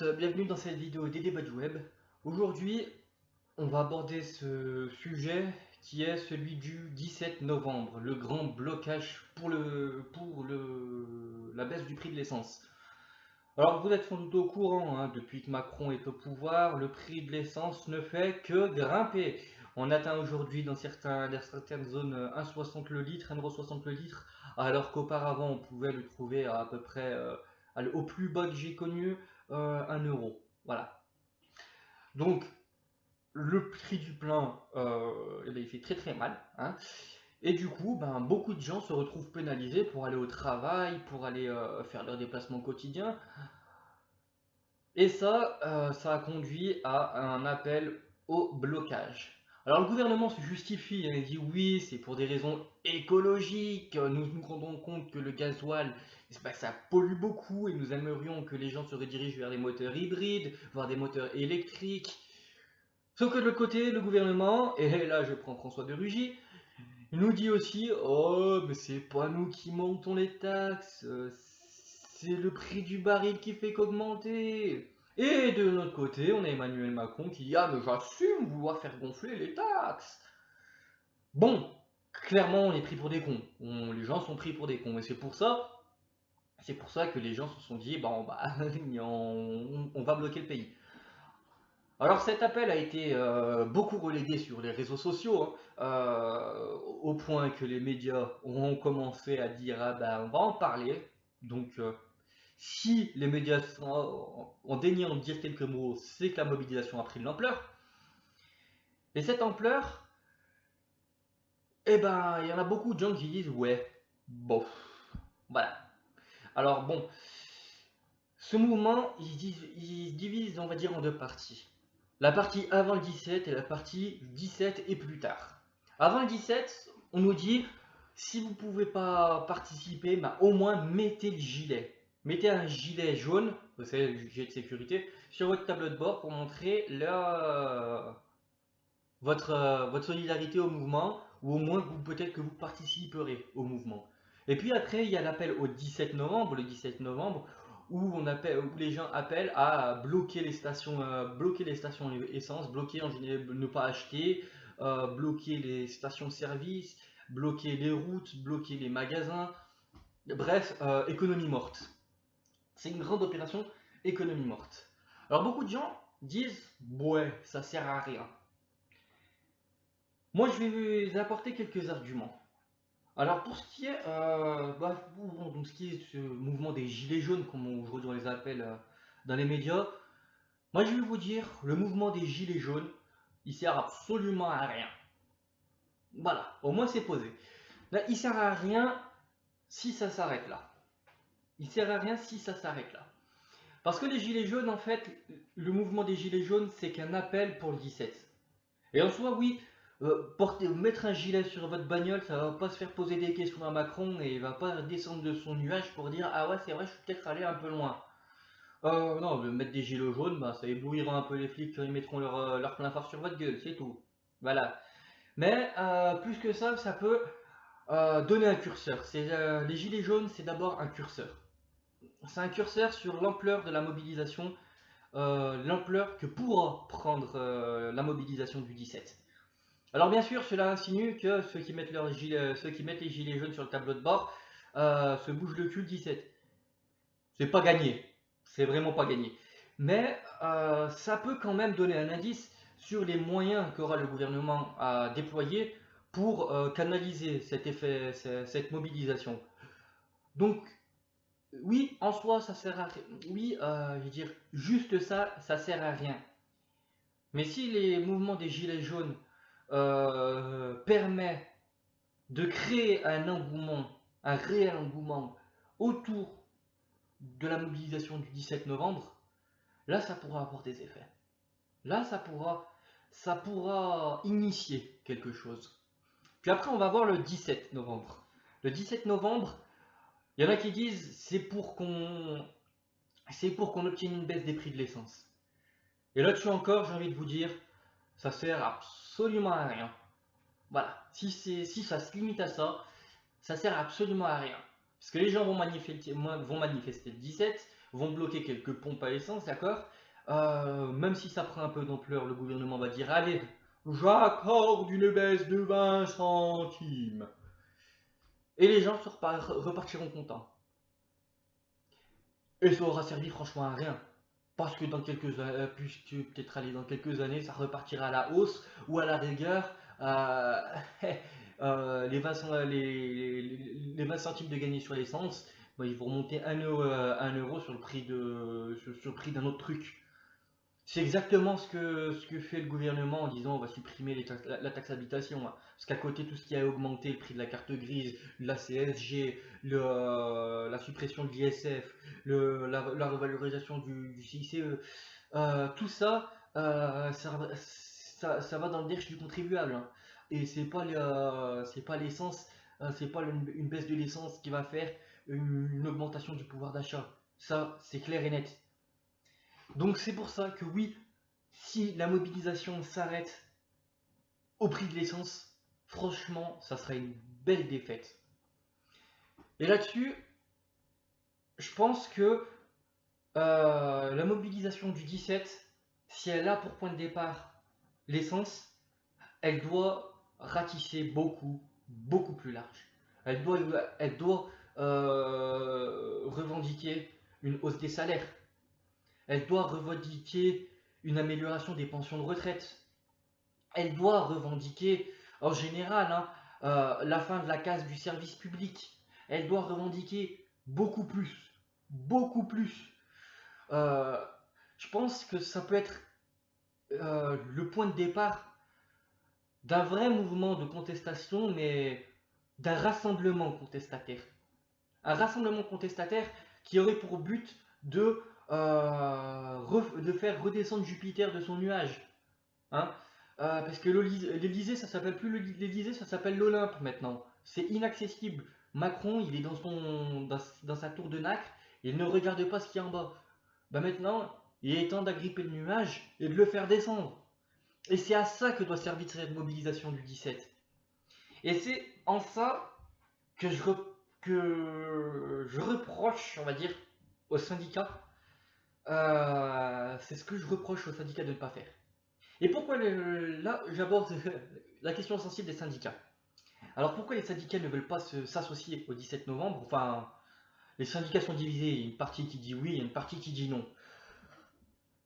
tous, bienvenue dans cette vidéo des débats du web. Aujourd'hui, on va aborder ce sujet qui est celui du 17 novembre, le grand blocage pour la baisse du prix de l'essence. Alors vous êtes sans doute au courant, hein, depuis que Macron est au pouvoir, le prix de l'essence ne fait que grimper. On atteint aujourd'hui dans certaines zones 1,60 le litre, 1,60 le litre, alors qu'auparavant on pouvait le trouver à peu près au plus bas que j'ai connu, 1 euro. Voilà. Donc le prix du plein, eh ben, il fait très très mal, hein. Et du coup, ben, beaucoup de gens se retrouvent pénalisés pour aller au travail, pour aller faire leurs déplacements quotidiens. Et ça a conduit à un appel au blocage. Alors le gouvernement se justifie, hein, il dit oui, c'est pour des raisons écologiques, nous nous rendons compte que le gasoil, ça pollue beaucoup et nous aimerions que les gens se redirigent vers des moteurs hybrides, voire des moteurs électriques. Sauf que de l'autre côté, le gouvernement, et là je prends François de Rugy, il nous dit aussi, oh mais c'est pas nous qui montons les taxes, c'est le prix du baril qui fait qu'augmenter. Et de notre côté, on a Emmanuel Macron qui dit, ah mais j'assume vouloir faire gonfler les taxes. Bon, clairement on est pris pour des cons, les gens sont pris pour des cons, et c'est pour ça que les gens se sont dit, bon bah on va bloquer le pays. Alors cet appel a été beaucoup relayé sur les réseaux sociaux, hein, au point que les médias ont commencé à dire ah ben on va en parler. Donc si les médias ont daigné en dire quelques mots, c'est que la mobilisation a pris de l'ampleur. Et cette ampleur, eh ben il y en a beaucoup de gens qui disent ouais, bof, voilà. Alors bon, ce mouvement il se divise on va dire en deux parties. La partie avant le 17 et la partie 17 et plus tard. Avant le 17, on nous dit, si vous ne pouvez pas participer, bah, au moins mettez le gilet. Mettez un gilet jaune, vous savez, le gilet de sécurité, sur votre tableau de bord pour montrer votre solidarité au mouvement, ou au moins peut-être que vous participerez au mouvement. Et puis après, il y a l'appel au 17 novembre, le 17 novembre, où les gens appellent à bloquer bloquer les stations essence, bloquer ne pas acheter, bloquer les stations-service, bloquer les routes, bloquer les magasins. Bref, économie morte. C'est une grande opération économie morte. Alors beaucoup de gens disent ouais, ça sert à rien. Moi, je vais vous apporter quelques arguments. Alors pour ce qui est, donc ce qui est ce mouvement des gilets jaunes, comme aujourd'hui on les appelle dans les médias, moi je vais vous dire, le mouvement des gilets jaunes, il sert absolument à rien. Voilà, au moins c'est posé. Là, il sert à rien si ça s'arrête là. Il sert à rien si ça s'arrête là. Parce que les gilets jaunes, en fait, le mouvement des gilets jaunes, c'est qu'un appel pour le 17. Et en soi, oui, mettre un gilet sur votre bagnole, ça va pas se faire poser des questions à Macron et il va pas descendre de son nuage pour dire ah ouais c'est vrai je suis peut-être allé un peu loin. Non, mettre des gilets jaunes, bah, ça éblouira un peu les flics quand ils mettront leur plein phare sur votre gueule, c'est tout. Voilà. Mais plus que ça peut donner un curseur. Les gilets jaunes, c'est d'abord un curseur. C'est un curseur sur l'ampleur de la mobilisation, l'ampleur que pourra prendre la mobilisation du 17. Alors bien sûr, cela insinue que ceux qui mettent les gilets jaunes sur le tableau de bord se bougent le cul le 17. C'est pas gagné, c'est vraiment pas gagné. Mais ça peut quand même donner un indice sur les moyens qu'aura le gouvernement à déployer pour canaliser cette mobilisation. Donc oui, en soi, ça sert à rien. Oui, je veux dire, juste ça sert à rien. Mais si les mouvements des gilets jaunes permet de créer un engouement, un réel engouement autour de la mobilisation du 17 novembre, là ça pourra avoir des effets. Là ça pourra initier quelque chose. Puis après on va voir le 17 novembre. Le 17 novembre, il y en a qui disent c'est pour qu'on obtienne une baisse des prix de l'essence. Et là-dessus encore, j'ai envie de vous dire, ça sert absolument à rien. Voilà, si ça se limite à ça, ça sert absolument à rien. Parce que les gens vont manifester le 17, vont bloquer quelques pompes à essence, d'accord? Même si ça prend un peu d'ampleur, le gouvernement va dire, allez, j'accorde une baisse de 20 centimes. Et les gens repartiront contents. Et ça aura servi franchement à rien. Parce que dans quelques années, puisque peut-être aller dans quelques années, ça repartira à la hausse ou à la rigueur. euh, les 20, les 20 centimes de gagner sur l'essence, bah, ils vont remonter 1 euro sur sur le prix d'un autre truc. C'est exactement ce que fait le gouvernement en disant on va supprimer la taxe habitation, hein. Parce qu'à côté, tout ce qui a augmenté, le prix de la carte grise, la CSG, la suppression de l'ISF, la revalorisation du CICE, tout ça, ça va dans le derche du contribuable, hein. Et c'est pas l'essence, c'est pas une baisse de l'essence qui va faire une augmentation du pouvoir d'achat. Ça, c'est clair et net. Donc c'est pour ça que oui, si la mobilisation s'arrête au prix de l'essence, franchement, ça sera une belle défaite. Et là-dessus, je pense que la mobilisation du 17, si elle a pour point de départ l'essence, elle doit ratisser beaucoup plus large. Elle doit revendiquer une hausse des salaires. Elle doit revendiquer une amélioration des pensions de retraite. Elle doit revendiquer, en général, hein, la fin de la casse du service public. Elle doit revendiquer beaucoup plus. Beaucoup plus. Euh, je pense que ça peut être le point de départ d'un vrai mouvement de contestation, mais d'un rassemblement contestataire. Un rassemblement contestataire qui aurait pour but de faire redescendre Jupiter de son nuage. Hein. Parce que l'Elysée, ça s'appelle plus l'Elysée, ça s'appelle l'Olympe maintenant. C'est inaccessible. Macron, il est dans sa tour de nacre, il ne regarde pas ce qu'il y a en bas. Bah maintenant, il est temps d'agripper le nuage et de le faire descendre. Et c'est à ça que doit servir cette mobilisation du 17. Et c'est en ça que que je reproche, on va dire, aux syndicats. C'est ce que je reproche aux syndicats de ne pas faire. Et pourquoi là, j'aborde la question sensible des syndicats. Alors pourquoi les syndicats ne veulent pas s'associer au 17 novembre? Enfin, les syndicats sont divisés, il y a une partie qui dit oui et une partie qui dit non.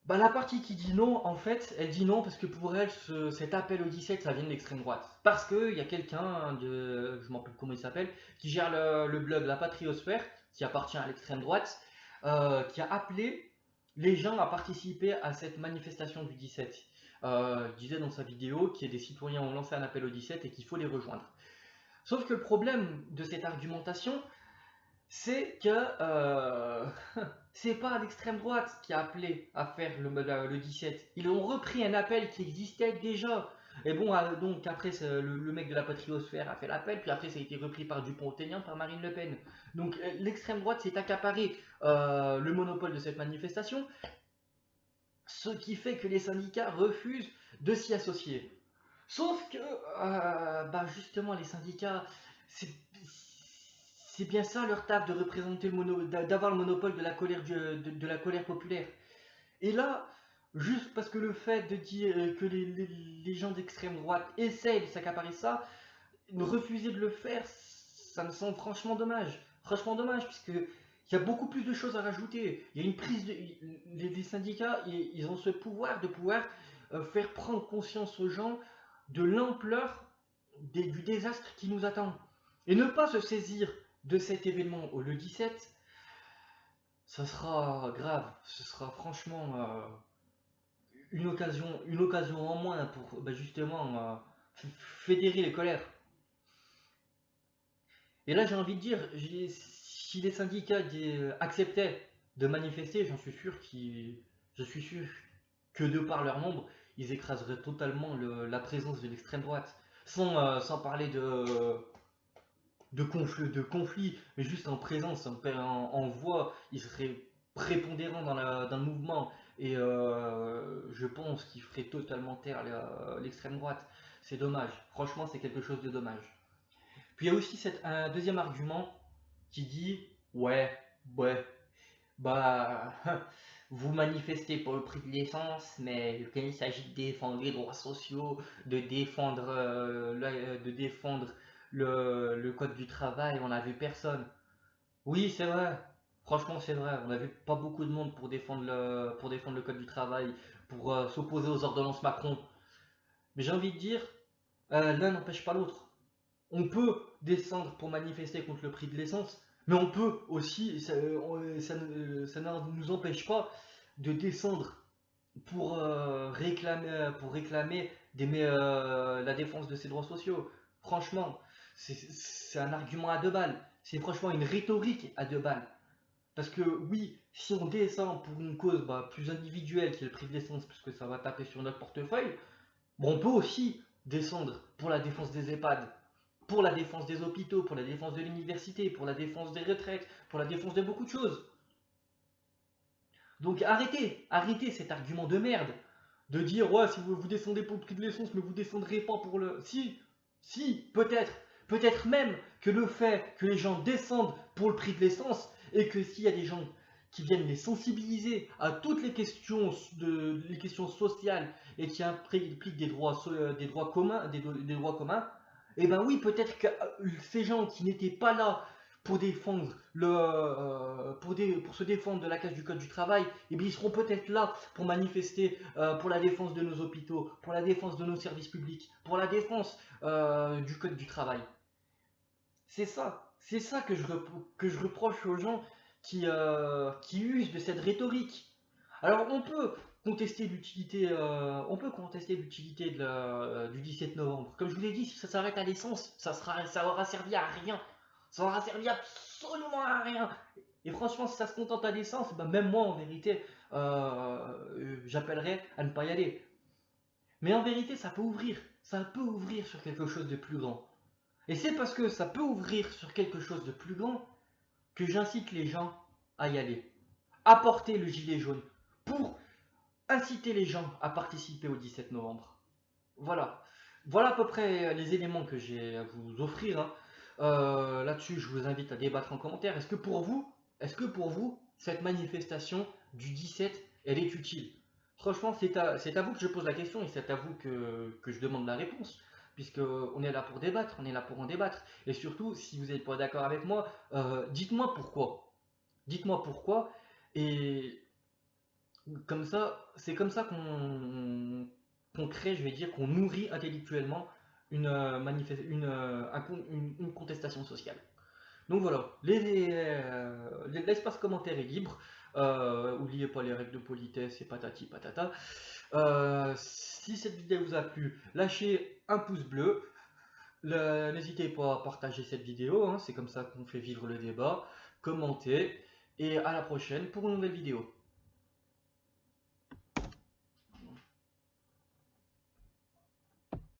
Bah, la partie qui dit non, en fait, elle dit non parce que pour elle, cet appel au 17, ça vient de l'extrême droite. Parce qu'il y a quelqu'un, je ne m'en rappelle plus comment il s'appelle, qui gère le blog La Patriosphère, qui appartient à l'extrême droite, qui a appelé les gens à participer à cette manifestation du 17. Il disait dans sa vidéo que des citoyens ont lancé un appel au 17 et qu'il faut les rejoindre. Sauf que le problème de cette argumentation, c'est que c'est pas l'extrême droite qui a appelé à faire le 17. Ils ont repris un appel qui existait déjà. Et bon, donc après, le mec de la patriosphère a fait l'appel, puis après ça a été repris par Dupont-Aignan, par Marine Le Pen. Donc l'extrême droite s'est accaparé le monopole de cette manifestation, ce qui fait que les syndicats refusent de s'y associer. Sauf que, bah justement, les syndicats, c'est bien ça leur taf de représenter d'avoir le monopole de la colère, de la colère populaire. Et là, juste parce que le fait de dire que les gens d'extrême droite essayent de s'accaparer ça, refuser de le faire, ça me semble franchement dommage. Franchement dommage, puisque il y a beaucoup plus de choses à rajouter. Il y a une prise de, les syndicats, ils ont ce pouvoir de pouvoir faire prendre conscience aux gens de l'ampleur du désastre qui nous attend. Et ne pas se saisir de cet événement le 17, ça sera grave. Ce sera franchement une occasion en moins pour justement fédérer les colères. Et là, j'ai envie de dire, si les syndicats acceptaient de manifester, je suis sûr que de par leur nombre, ils écraseraient totalement la présence de l'extrême droite. Sans parler de conflit, mais juste en présence, en voix, ils seraient prépondérants dans le mouvement. Et je pense qu'ils feraient totalement taire l'extrême droite. C'est dommage. Franchement, c'est quelque chose de dommage. Puis il y a aussi un deuxième argument qui dit ouais, ouais, Bah, vous manifestez pour le prix de l'essence, mais quand il s'agit de défendre les droits sociaux, de défendre le code du travail, on n'a vu personne. Oui, c'est vrai. Franchement, c'est vrai. On a vu pas beaucoup de monde pour défendre le code du travail, pour s'opposer aux ordonnances Macron. Mais j'ai envie de dire, l'un n'empêche pas l'autre. On peut descendre pour manifester contre le prix de l'essence, mais on peut aussi, ça ne nous empêche pas de descendre pour réclamer la défense de ses droits sociaux. Franchement, c'est un argument à deux balles. C'est franchement une rhétorique à deux balles. Parce que oui, si on descend pour une cause plus individuelle qui est le prix de l'essence, puisque ça va taper sur notre portefeuille, bon, on peut aussi descendre pour la défense des EHPAD, pour la défense des hôpitaux, pour la défense de l'université, pour la défense des retraites, pour la défense de beaucoup de choses. Donc arrêtez cet argument de merde de dire ouais si vous descendez pour le prix de l'essence mais vous descendrez pas pour le... Si, peut-être même que le fait que les gens descendent pour le prix de l'essence et que s'il y a des gens qui viennent les sensibiliser à toutes les questions sociales et qui impliquent des droits communs, des droits communs, et ben oui, peut-être que ces gens qui n'étaient pas là pour défendre pour se défendre de la case du code du travail, et bien ils seront peut-être là pour manifester pour la défense de nos hôpitaux, pour la défense de nos services publics, pour la défense du code du travail. C'est ça que je reproche aux gens qui usent de cette rhétorique. Alors on peut contester l'utilité du 17 novembre. Comme je vous l'ai dit, si ça s'arrête à l'essence, ça aura servi à rien. Ça aura servi absolument à rien. Et franchement, si ça se contente à l'essence, ben même moi en vérité, j'appellerais à ne pas y aller. Mais en vérité, ça peut ouvrir sur quelque chose de plus grand. Et c'est parce que ça peut ouvrir sur quelque chose de plus grand que j'incite les gens à y aller. Apporter le gilet jaune pour inciter les gens à participer au 17 novembre. Voilà. Voilà à peu près les éléments que j'ai à vous offrir, hein. Là-dessus, je vous invite à débattre en commentaire. Est-ce que pour vous, cette manifestation du 17, elle est utile? Franchement, c'est à vous que je pose la question et c'est à vous que je demande la réponse. Puisque on est là pour débattre, on est là pour en débattre. Et surtout, si vous n'êtes pas d'accord avec moi, dites-moi pourquoi. Dites-moi pourquoi. Et c'est comme ça qu'on crée, je vais dire, qu'on nourrit intellectuellement une contestation sociale. Donc voilà, l'espace commentaire est libre. N'oubliez pas les règles de politesse et patati patata. Si cette vidéo vous a plu, lâchez un pouce bleu. N'hésitez pas à partager cette vidéo, hein, c'est comme ça qu'on fait vivre le débat. Commentez et à la prochaine pour une nouvelle vidéo.